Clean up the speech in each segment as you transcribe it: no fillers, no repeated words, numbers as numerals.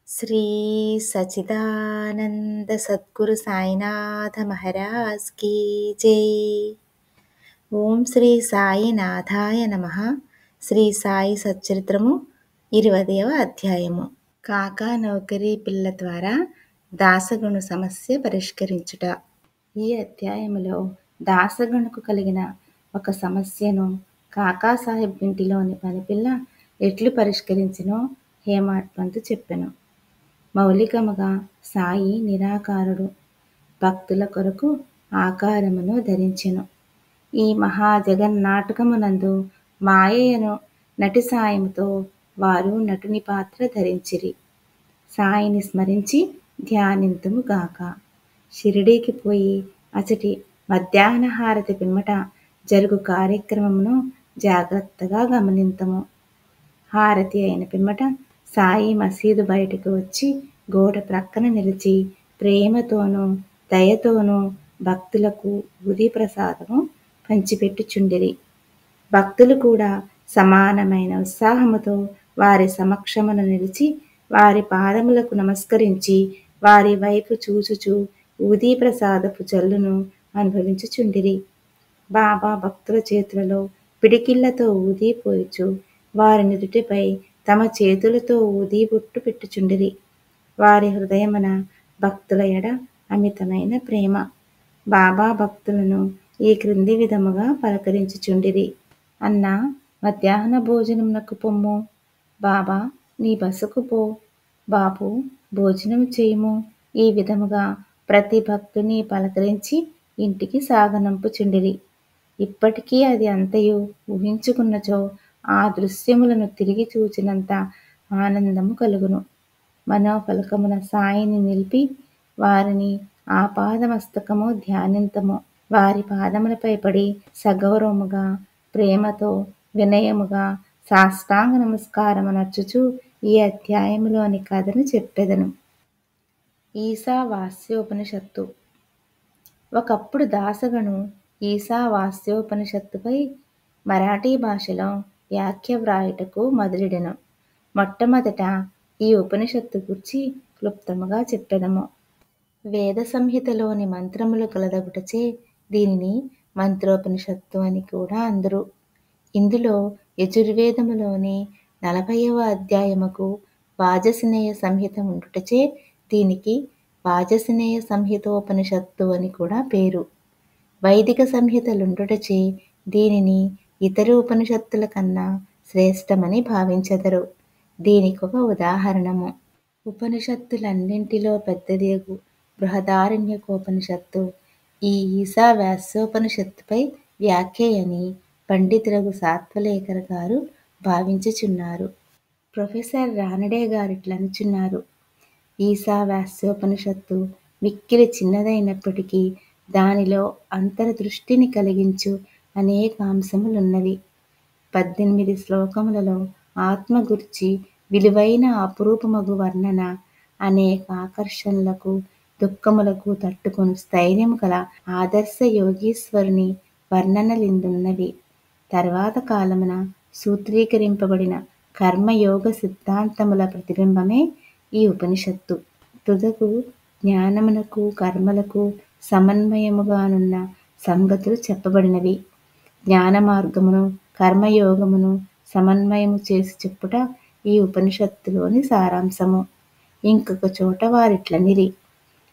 Shri Sachidananda Sadhguru Sainath Maharaj key జై. ఓం శ్రీ సాయినాథాయ నమః. శ్రీ సాయి సచ్చరిత్రము 20వ అధ్యాయము. కాకా నౌకరీ పిల్ల ద్వారా దాసగను సమస్య పరిష్కరించుట. ఈ అధ్యాయములో దాసగనుకు కలిగిన ఒక సమస్యను కాకాసాహెబ్ ఇంటిలోని పనిపిల్ల ఎట్లు పరిష్కరించినో హేమాడ్ పంతు చెప్పెను. మౌలికముగా సాయి నిరాకారుడు, భక్తుల కొరకు ఆకారమును ధరించెను. ఈ మహాజగన్నాటకమునందు మాయయను నటి సాయముతో వారు నటుని పాత్ర ధరించిరి. సాయిని స్మరించి ధ్యానింతుము గాక. షిరిడీకి పోయి అచటి మధ్యాహ్న హారతి పిమ్మట జరుగు కార్యక్రమమును జాగ్రత్తగా గమనింతము. హారతి అయిన పిమ్మట సాయి మసీదు బయటకు వచ్చి గోడ ప్రక్కన నిలిచి ప్రేమతోనూ దయతోనూ భక్తులకు ఉది ప్రసాదము పంచిపెట్టుచుండిరి. భక్తులు కూడా సమానమైన ఉత్సాహముతో వారి సమక్షమున నిలిచి వారి పాదములకు నమస్కరించి వారి వైపు చూచుచూ ఊదీ ప్రసాదపు జల్లును అనుభవించుచుండిరి. బాబా భక్తుల చేతులలో పిడికిళ్లతో ఊదీ పోయిచు వారి నుదుటిపై తమ చేతులతో ఊదీ బొట్టు పెట్టుచుండిరి. వారి హృదయమున భక్తుల ఎడ అమితమైన ప్రేమ. బాబా భక్తులను ఈ క్రింది విధముగా పలకరించుచుండిరి. అన్నా, మధ్యాహ్న భోజనమునకు పొమ్ము. బాబా, నీ బసకు పో. బాబు, భోజనం చేయుము. ఈ విధముగా ప్రతి భక్తుని పలకరించి ఇంటికి సాగనంపుచుండిరి. ఇప్పటికీ అది అంతయు ఊహించుకున్నచో ఆ దృశ్యములను తిరిగి చూచినంత ఆనందము కలుగును. మనోఫలకమున సాయిని నిలిపి వారిని ఆపాదమస్తకము ధ్యానింతము. వారి పాదములపై పడి సగౌరవముగా, ప్రేమతో, వినయముగా సాష్టాంగ నమస్కారము నర్చుచు ఈ అధ్యాయములోని కథను చెప్పెదను. ఈశావాస్యోపనిషత్తు. ఒకప్పుడు దాసగను ఈశావాస్యోపనిషత్తుపై మరాఠీ భాషలో వ్యాఖ్య వ్రాయుటకు మొదలెడెను. మొట్టమొదట ఈ ఉపనిషత్తు గూర్చి క్లుప్తముగా చెప్పెదము. వేద సంహితలోని మంత్రములు కలదగుటచే దీనిని మంత్రోపనిషత్తు అని కూడా అందురు. ఇందులో యజుర్వేదములోని 40వ అధ్యాయముకు వాజస్నేయ సంహిత ఉండుటచే దీనికి వాజస్నేయ సంహితోపనిషత్తు అని కూడా పేరు. వైదిక సంహితలుండుటచే దీనిని ఇతర ఉపనిషత్తుల కన్నా శ్రేష్టమని భావించెదరు. దీనికొక ఉదాహరణము. ఉపనిషత్తులన్నింటిలో పెద్దదేగు బృహదారణ్యకోపనిషత్తు ఈ ఈశావాస్యోపనిషత్తుపై వ్యాఖ్యయని పండితులకు సాత్వలేకర్ గారు భావించుచున్నారు. ప్రొఫెసర్ రానడే గారిట్లనుచున్నారు. ఈశావాస్యోపనిషత్తు మిక్కిలి చిన్నదైనప్పటికీ దానిలో అంతర్దృష్టిని కలిగించు అనేక అంశములున్నవి. 18 శ్లోకములలో ఆత్మ గూర్చి విలువైన అపురూపమగు వర్ణన, అనేక ఆకర్షణలకు దుఃఖములకు తట్టుకొను స్థైర్యము గల ఆదర్శ యోగీశ్వరుని వర్ణనలిందున్నవి. తర్వాత కాలమున సూత్రీకరింపబడిన కర్మయోగ సిద్ధాంతముల ప్రతిబింబమే ఈ ఉపనిషత్తు. తుదకు జ్ఞానమునకు కర్మలకు సమన్వయముగానున్న సంగతులు చెప్పబడినవి. జ్ఞాన మార్గమును కర్మయోగమును సమన్వయము చేసి చెప్పుట ఈ ఉపనిషత్తులోని సారాంశము. ఇంకొక చోట వారిట్లనిరి.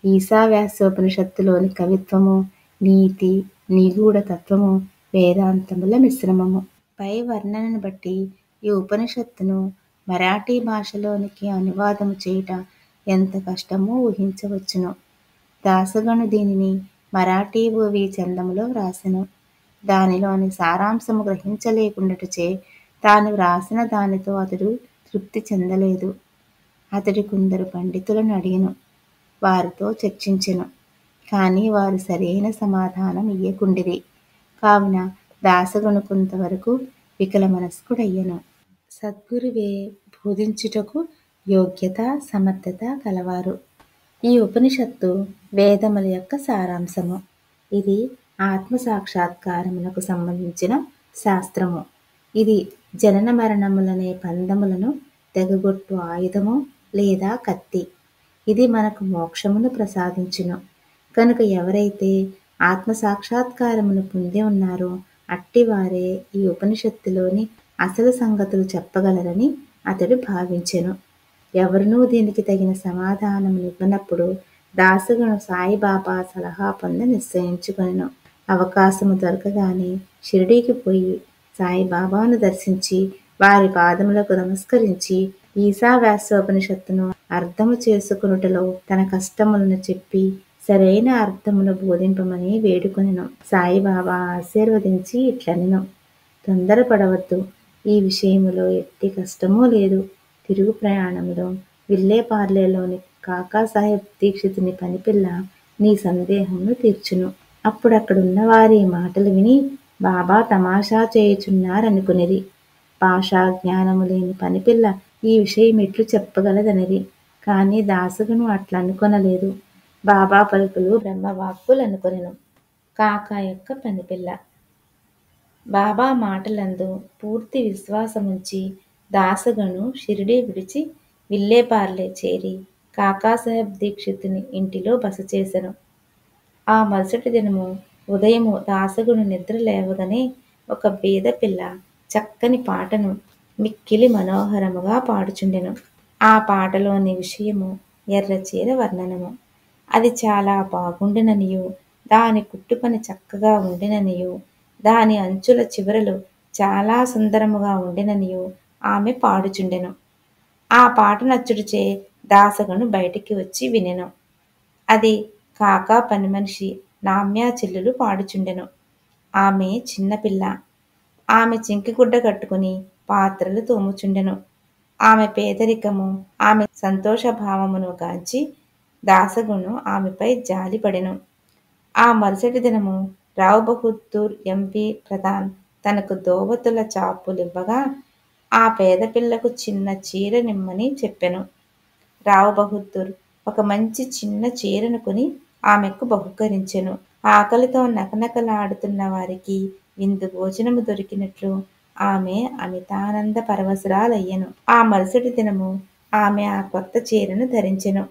ఈశావాస్యోపనిషత్తులోని కవిత్వము, నీతి, నిగూఢ తత్వము వేదాంతముల మిశ్రమము. పై వర్ణనను బట్టి ఈ ఉపనిషత్తును మరాఠీ భాషలోనికి అనువాదము చేయుట ఎంత కష్టమో ఊహించవచ్చును. దాసగను దీనిని మరాఠీ ఓవి చందములో వ్రాసెను. దానిలోని సారాంశము గ్రహించలేకుండుటచే తాను వ్రాసిన దానితో అతడు తృప్తి చెందలేదు. అతడు కొందరు పండితులను అడిగెను. వారితో చర్చించెను. కానీ వారు సరైన సమాధానం ఇయ్యకుండిరి. కావున దాసగను కొంతవరకు వికల మనస్కుడయ్యెను. సద్గురువే బోధించుటకు యోగ్యత, సమర్థత కలవారు. ఈ ఉపనిషత్తు వేదముల యొక్క సారాంశము. ఇది ఆత్మ సాక్షాత్కారమునకు సంబంధించిన శాస్త్రము. ఇది జనన మరణములనే పందములను తెగగొట్టు ఆయుధము, లేదా కత్తి. ఇది మనకు మోక్షమును ప్రసాదించును. కనుక ఎవరైతే ఆత్మసాక్షాత్కారమును పొంది ఉన్నారో అట్టివారే ఈ ఉపనిషత్తులోని అసలు సంగతులు చెప్పగలరని అతడు భావించెను. ఎవరునూ దీనికి తగిన సమాధానమునివ్వనప్పుడు దాసగను సాయిబాబా సలహా పొంద నిశ్చయించుకొనెను. అవకాశము దొరకగానే షిరిడీకి పోయి సాయిబాబాను దర్శించి వారి పాదములకు నమస్కరించి ఈశావాస్యోపనిషత్తును అర్థము చేసుకొనుటలో తన కష్టములను చెప్పి సరైన అర్థమును బోధింపమని వేడుకొనెను. సాయిబాబా ఆశీర్వదించి ఇట్లనెను: తొందరపడవద్దు. ఈ విషయములో ఎట్టి కష్టమూ లేదు. తిరుగు ప్రయాణంలో విల్లేపార్లేలోని కాకాసాహెబ్ దీక్షితుని పనిపిల్ల నీ సందేహమును తీర్చును. అప్పుడక్కడున్న వారి మాటలు విని బాబా తమాషా చేయుచున్నారనుకునిరి. భాషా జ్ఞానము లేని పనిపిల్ల ఈ విషయమెట్లు చెప్పగలదనిరి. కాని దాసగను అట్లనుకొనలేదు. బాబా పలుకులు బ్రహ్మవాక్కులనుకొనెను. కాకా యొక్క పనిపిల్ల బాబా మాటలందు పూర్తి విశ్వాసముంచి దాసగను షిరిడీ విడిచి విల్లేపార్లే చేరి కాకాసాహెబ్ దీక్షితుని ఇంటిలో బస చేసెను. ఆ మరుసటి దినము ఉదయము దాసగను నిద్ర లేవగానే ఒక బీద పిల్ల చక్కని పాటను మిక్కిలి మనోహరముగా పాడుచుండెను. ఆ పాటలోని విషయము ఎర్రచీర వర్ణనము. అది చాలా బాగుండెననియు, దాని కుట్టుపని చక్కగా ఉండెననియు, దాని అంచుల చివరలు చాలా సుందరముగా ఉండెననియు ఆమె పాడుచుండెను. ఆ పాట నచ్చుటచే దాసగను బయటికి వచ్చి వినెను. అది కాకా పనిమనిషి నామ్యా చెల్లెలు పాడుచుండెను. ఆమె చిన్నపిల్ల. ఆమె చింకిగుడ్డ కట్టుకుని పాత్రలు తోముచుండెను. ఆమె పేదరికము, ఆమె సంతోషభావమును గాంచి దాసగను ఆమెపై జాలిపడెను. ఆ మరుసటి దినము రావ్ బహదూర్ ఎంపీ ప్రధాన్ తనకు దోవతుల చాపులివ్వగా ఆ పేదపిల్లకు చిన్న చీర నిమ్మని చెప్పెను. రావ్ బహదూర్ ఒక మంచి చిన్న చీరను కొని ఆమెకు బహుకరించెను. ఆకలితో నకనకలాడుతున్న వారికి విందు భోజనము దొరికినట్లు ఆమె అమితానంద పరవశురాలయ్యెను. ఆ మరుసటి దినము ఆమె ఆ కొత్త చీరను ధరించెను.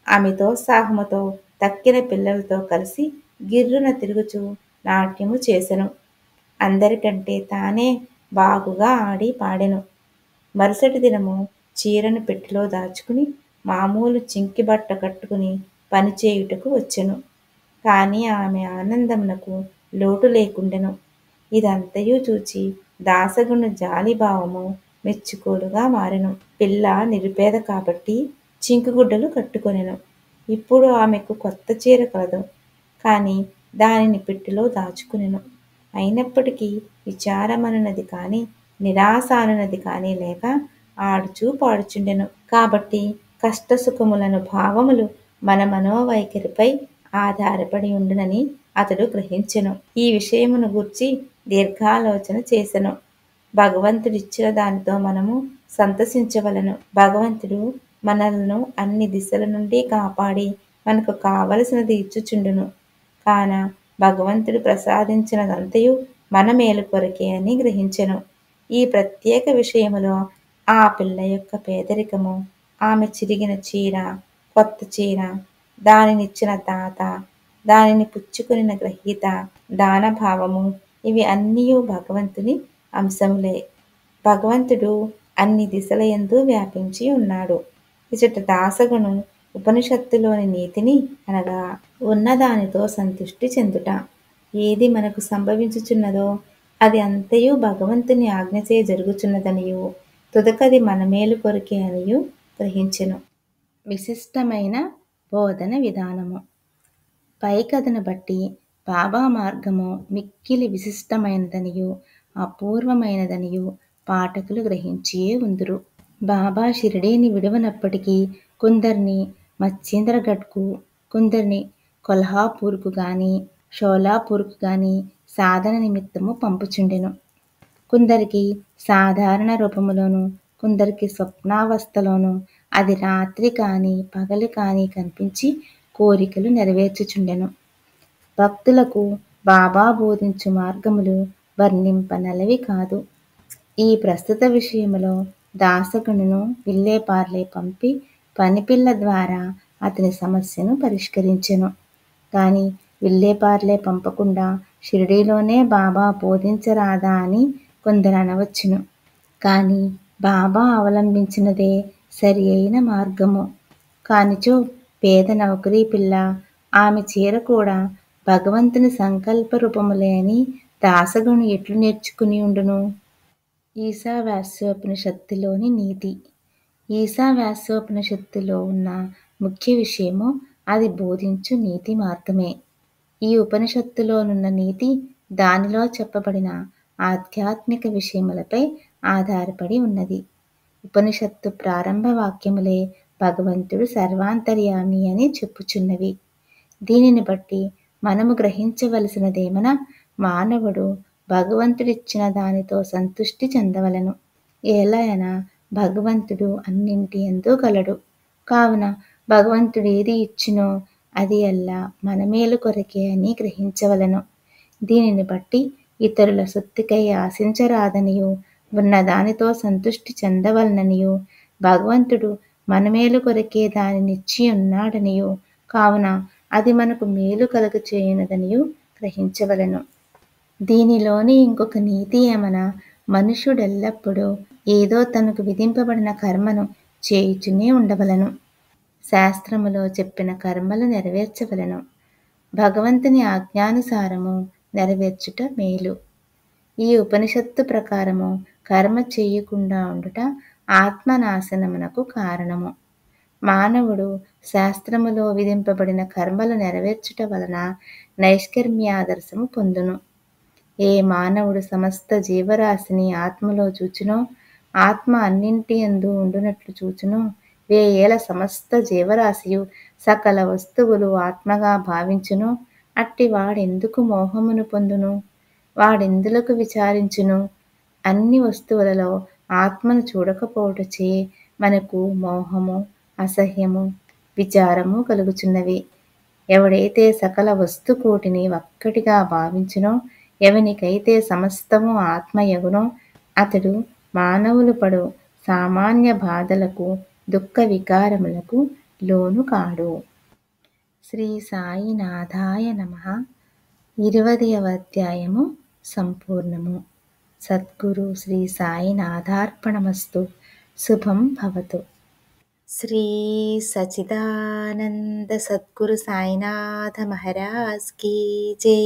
అమితోత్సాహముతో తక్కిన పిల్లలతో కలిసి గిర్రున తిరుగుచూ నాట్యము చేసెను. అందరికంటే తానే బాగుగా ఆడి పాడెను. మరుసటి దినము చీరను పెట్టెలో దాచుకుని మామూలు చింకి బట్ట కట్టుకుని పనిచేయుటకు వచ్చెను. కాని ఆమె ఆనందమునకు లోటు లేకుండెను. ఇదంతయు చూచి దాసగను జాలిభావము మెచ్చుకోలుగా మారెను. పిల్ల నిరుపేద కాబట్టి చింకుగుడ్డలు కట్టుకొనెను. ఇప్పుడు ఆమెకు కొత్త చీర కలదు. కాని దానిని పెట్టెలో దాచుకునెను. అయినప్పటికీ విచారమనున్నది కాని నిరాశ అనున్నది కాని లేక ఆడుచూ పాడుచుండెను. కాబట్టి కష్టసుఖములను భావములు మన మనోవైఖరిపై ఆధారపడి ఉండునని అతడు గ్రహించెను. ఈ విషయమును గూర్చి దీర్ఘాలోచన చేసెను. భగవంతుడిచ్చిన దానితో మనము సంతసించవలను. భగవంతుడు మనలను అన్ని దిశల నుండి కాపాడి మనకు కావలసినది ఇచ్చుచుండును. కాన భగవంతుడు ప్రసాదించినదంతయు మన మేలు కొరకే అని గ్రహించెను. ఈ ప్రత్యేక విషయములో ఆ పిల్ల యొక్క పేదరికము, ఆమె చిరిగిన చీర, కొత్త చీర, దానినిచ్చిన దాత, దానిని పుచ్చుకొనిన గ్రహీత, దానభావము ఇవి అన్నియు భగవంతుని అంశములే. భగవంతుడు అన్ని దిశలయందు వ్యాపించి ఉన్నాడు. ఇచట దాసగను ఉపనిషత్తులోని నీతిని అనగా ఉన్నదానితో సంతుష్టి చెందుట. ఏది మనకు సంభవించుచున్నదో అది అంతయు భగవంతుని ఆజ్ఞచే జరుగుచున్నదనియు, తుదకది మన మేలు కొరకే అనియు గ్రహించెను. విశిష్టమైన బోధన విధానము. పై కథను బట్టి బాబా మార్గము మిక్కిలి విశిష్టమైనదనియు అపూర్వమైనదనియు పాఠకులు గ్రహించియే ఉందురు. బాబా షిరిడీని విడువనప్పటికీ కొందరిని మచ్చింద్రగఢ్కు, కొందరిని కొల్హాపూర్కు గాని షోలాపూర్కు గాని సాధన నిమిత్తము పంపుచుండెను. కొందరికి సాధారణ రూపములోను, కొందరికి స్వప్నావస్థలోను అది రాత్రి కాని పగలు కాని కనిపించి కోరికలు నెరవేర్చుచుండెను. భక్తులకు బాబా బోధించు మార్గములు వర్ణింపనలవి కాదు. ఈ ప్రస్తుత విషయములో దాసగనును విల్లేపార్లే పంపి పనిపిల్ల ద్వారా అతని సమస్యను పరిష్కరించెను. కానీ విల్లేపార్లే పంపకుండా షిరిడీలోనే బాబా బోధించరాదా అని కొందరు అనవచ్చును. కానీ బాబా అవలంబించినదే సరి అయిన మార్గము. కానిచో పేద నౌకరీ పిల్ల, ఆమె చీర కూడా భగవంతుని సంకల్ప రూపములే అని దాసగను ఎట్లు నేర్చుకుని ఉండును? ఈశావాస్యోపనిషత్తులోని నీతి. ఈశావాస్యోపనిషత్తులో ఉన్న ముఖ్య విషయము అది బోధించు నీతి మార్గమే. ఈ ఉపనిషత్తులోనున్న నీతి దానిలో చెప్పబడిన ఆధ్యాత్మిక విషయములపై ఆధారపడి ఉన్నది. ఉపనిషత్తు ప్రారంభ వాక్యములే భగవంతుడు సర్వాంతర్యామి అని చెప్పుచున్నవి. దీనిని బట్టి మనము గ్రహించవలసినదేమన, మానవుడు భగవంతుడిచ్చిన దానితో సంతుష్టి చెందవలెను. ఏలయన భగవంతుడు అన్నింటి యందు గలడు. కావున భగవంతుడు ఏది ఇచ్చునో అది ఎల్లా మన మేలు కొరకే అని గ్రహించవలెను. దీనిని బట్టి ఇతరుల సొత్తుకై ఆశించరాదనియు, ఉన్న దానితో సంతుష్టి చెందవలననియు, భగవంతుడు మన మేలు కొరకే దానినిచ్చి ఉన్నాడనియు, కావున అది మనకు మేలు కలుగచేయునదనియు గ్రహించవలెను. దీనిలోని ఇంకొక నీతి ఏమన, మనుష్యుడెల్లప్పుడూ ఏదో తనకు విధింపబడిన కర్మను చేయుచునే ఉండవలెను. శాస్త్రములో చెప్పిన కర్మలు నెరవేర్చవలెను. భగవంతుని ఆజ్ఞానుసారము నెరవేర్చుట మేలు. ఈ ఉపనిషత్తు ప్రకారము కర్మ చేయకుండా ఉండుట ఆత్మనాశనమునకు కారణము. మానవుడు శాస్త్రములో విధింపబడిన కర్మలు నెరవేర్చుట వలన నైష్కర్మ్యాదర్శము పొందును. ఏ మానవుడు సమస్త జీవరాశిని ఆత్మలో చూచునో, ఆత్మ అన్నింటి యందు ఉండునట్లు చూచునో, వేయేల సమస్త జీవరాశియు సకల వస్తువులు ఆత్మగా భావించునో, అట్టి వాడెందుకు మోహమును పొందును? వాడెందులకు విచారించును? అన్ని వస్తువులలో ఆత్మను చూడకపోవటచే మనకు మోహము, అసహ్యము, విచారము కలుగుచున్నవి. ఎవడైతే సకల వస్తుకోటిని ఒక్కటిగా భావించునో, ఎవనికైతే సమస్తము ఆత్మయగునో, అతడు మానవులు పడు సామాన్య బాధలకు, దుఃఖ వికారములకు లోను కాడు. శ్రీ సాయినాథాయ నమః. 20వ అధ్యాయము సంపూర్ణము. సద్గురు శ్రీ సాయినాథార్పణమస్తు. శుభం భవతు. శ్రీ సచిదానంద సద్గురు సాయినాథ మహారాజ్ కీ జై.